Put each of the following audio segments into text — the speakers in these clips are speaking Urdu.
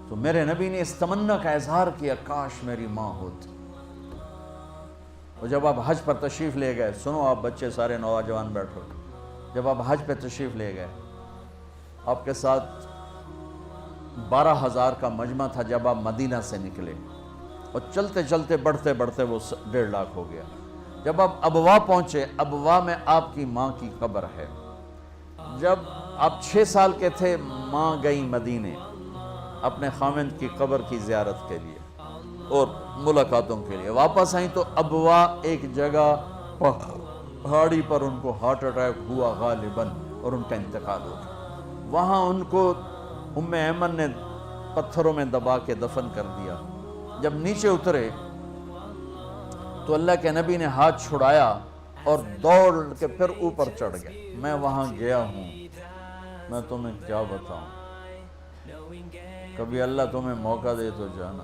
تو میرے نبی نے اس تمنا کا اظہار کیا کاش میری ماں ہوتی. اور جب آپ حج پر تشریف لے گئے, سنو آپ بچے سارے نوجوان بیٹھو, جب آپ حج پہ تشریف لے گئے آپ کے ساتھ 12,000 کا مجمع تھا. جب آپ مدینہ سے نکلے اور چلتے چلتے بڑھتے بڑھتے وہ 1.5 لاکھ ہو گیا. جب آپ ابوا پہنچے, ابوا میں آپ کی ماں کی قبر ہے. جب آپ 6 سال کے تھے ماں گئی مدینے اپنے خاوند کی قبر کی زیارت کے لیے اور ملاقاتوں کے لیے. واپس آئیں تو ابوا ایک جگہ پہاڑی پر ان کو ہارٹ اٹیک ہوا غالباً اور ان کا انتقال ہو گیا. وہاں ان کو ام ایمن نے پتھروں میں دبا کے دفن کر دیا. جب نیچے اترے تو اللہ کے نبی نے ہاتھ چھڑایا اور دوڑ کے پھر اوپر چڑھ گئے. میں وہاں گیا ہوں, میں تمہیں کیا بتاؤں, کبھی اللہ تمہیں موقع دے تو جانا.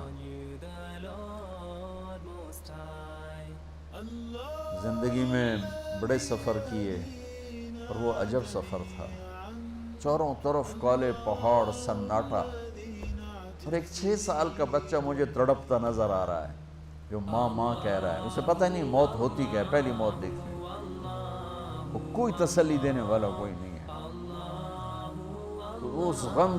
زندگی میں بڑے سفر کیے اور وہ عجب سفر تھا. چاروں طرف کالے پہاڑ, سناٹا, اور ایک 6 سال کا بچہ مجھے تڑپتا نظر آ رہا ہے جو ماں ماں کہہ رہا ہے. اسے پتہ نہیں موت ہوتی کیا ہے, پہلی موت دیکھی. وہ کوئی تسلی دینے والا کوئی نہیں ہے. تو اس غم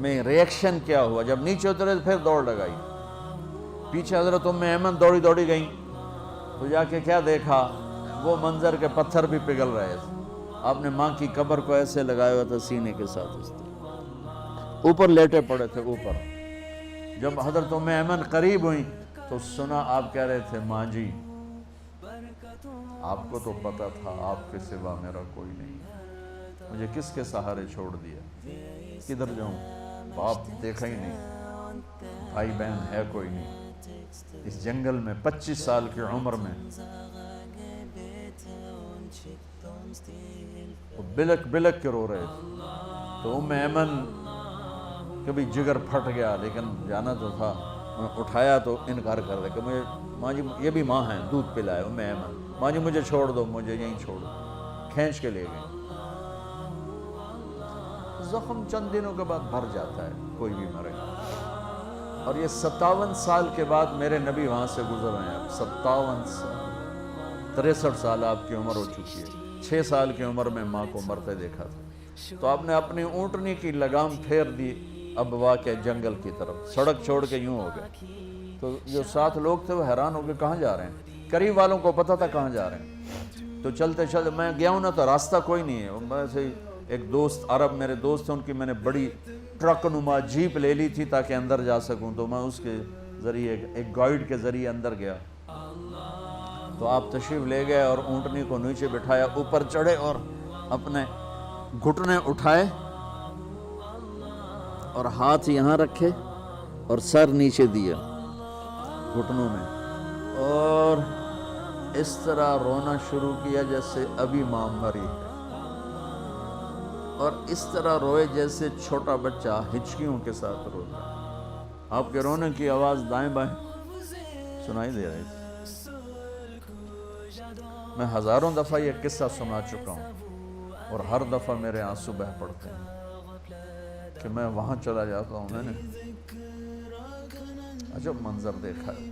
میں ریئیکشن کیا ہوا, جب نیچے اترے تو پھر دوڑ لگائی. پیچھے حضرت ام ایمن دوڑی دوڑی گئیں تو جا کے کیا دیکھا, وہ منظر کے پتھر بھی پگھل رہے تھے. آپ نے ماں کی قبر کو ایسے لگایا ہوا تھا سینے کے ساتھ, اس طرح اوپر لیٹے پڑے تھے اوپر. جب حضرت ام ایمن قریب ہوئیں تو سنا آپ کہہ رہے تھے ماں جی آپ کو تو پتا تھا آپ کے سوا میرا کوئی نہیں, مجھے کس کے سہارے چھوڑ دیا, کدھر جاؤں, باپ دیکھا ہی نہیں, بھائی بہن ہے کوئی نہیں. اس جنگل میں 25 سال کی عمر میں وہ بلک بلک کے رو رہے تھے. تو ام ایمن کبھی جگر پھٹ گیا, لیکن جانا تو تھا. اٹھایا تو انکار کر دے کہ مجھے ماں جی, یہ بھی ماں ہیں, دودھ پلائے ام ایمن, ماں جی مجھے چھوڑ دو, مجھے یہیں چھوڑ دو. کھینچ کے لے گئے. زخم چند دنوں کے بعد بھر جاتا ہے, کوئی بھی مرے. اور یہ 57 سال کے بعد میرے نبی وہاں سے گزر رہے ہیں. اب 57 سال, 63 سال آپ کی عمر ہو چکی ہے. 6 سال کی عمر میں ماں کو مرتے دیکھا تھا. تو آپ نے اپنی اونٹنی کی لگام پھیر دی ابوا کے جنگل کی طرف, سڑک چھوڑ کے یوں ہو گئے. تو جو ساتھ لوگ تھے وہ حیران ہو گئے کہاں جا رہے ہیں. قریب والوں کو پتہ تھا کہاں جا رہے ہیں. تو چلتے چلتے میں گیا ہوں نا تو راستہ کوئی نہیں ہے. میں سے ایک دوست عرب میرے دوست تھے, ان کی میں نے بڑی ٹرک نما جیپ لے لی تھی تاکہ اندر جا سکوں. تو میں اس کے ذریعے ایک گائیڈ کے ذریعے اندر گیا. تو آپ تشریف لے گئے اور اونٹنی کو نیچے بٹھایا, اوپر چڑھے اور اپنے گھٹنے اٹھائے اور ہاتھ یہاں رکھے اور سر نیچے دیا گھٹنوں میں, اور اس طرح رونا شروع کیا جیسے ابھی ماں مری ہے, اور اس طرح روئے جیسے چھوٹا بچہ ہچکیوں کے ساتھ روتا. آپ کے رونے کی آواز دائیں بائیں سنائی دے رہی تھی. میں ہزاروں دفعہ یہ قصہ سنا چکا ہوں اور ہر دفعہ میرے آنسو بہہ پڑتے ہیں کہ میں وہاں چلا جاتا ہوں. میں نے عجب منظر دیکھا ہے.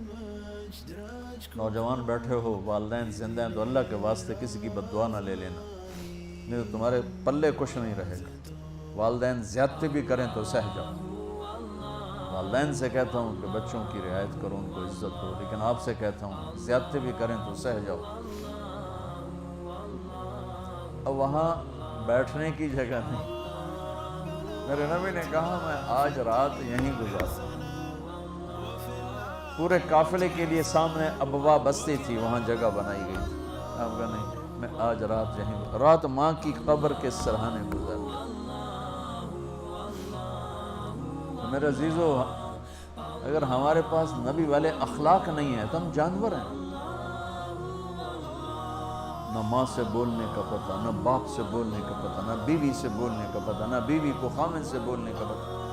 نوجوان بیٹھے ہو, والدین زندہ ہیں, تو اللہ کے واسطے کسی کی بد دعا نہ لے لینا, نہیں تو تمہارے پلے کچھ نہیں رہے گا. والدین زیادتی بھی کریں تو سہ جاؤ. والدین سے کہتا ہوں کہ بچوں کی رعایت کرو, ان کو عزت دو, لیکن آپ سے کہتا ہوں زیادتی بھی کریں تو سہ جاؤ. اب وہاں بیٹھنے کی جگہ نہیں. میرے نبی نے کہا میں آج رات یہیں گزارتا ہوں. پورے قافلے کے لیے سامنے ابوا بستی تھی, وہاں جگہ بنائی گئی تھی. آپ کہا نہیں, میں آج رات یہیں, رات ماں کی قبر کے سرہانے گزار گیا. میرے عزیزو, اگر ہمارے پاس نبی والے اخلاق نہیں ہیں تو ہم جانور ہیں. نہ ماں سے بولنے کا پتہ, نہ باپ سے بولنے کا پتہ, نہ بیوی سے بولنے کا پتہ, نہ بیوی کو خامن سے بولنے کا پتہ.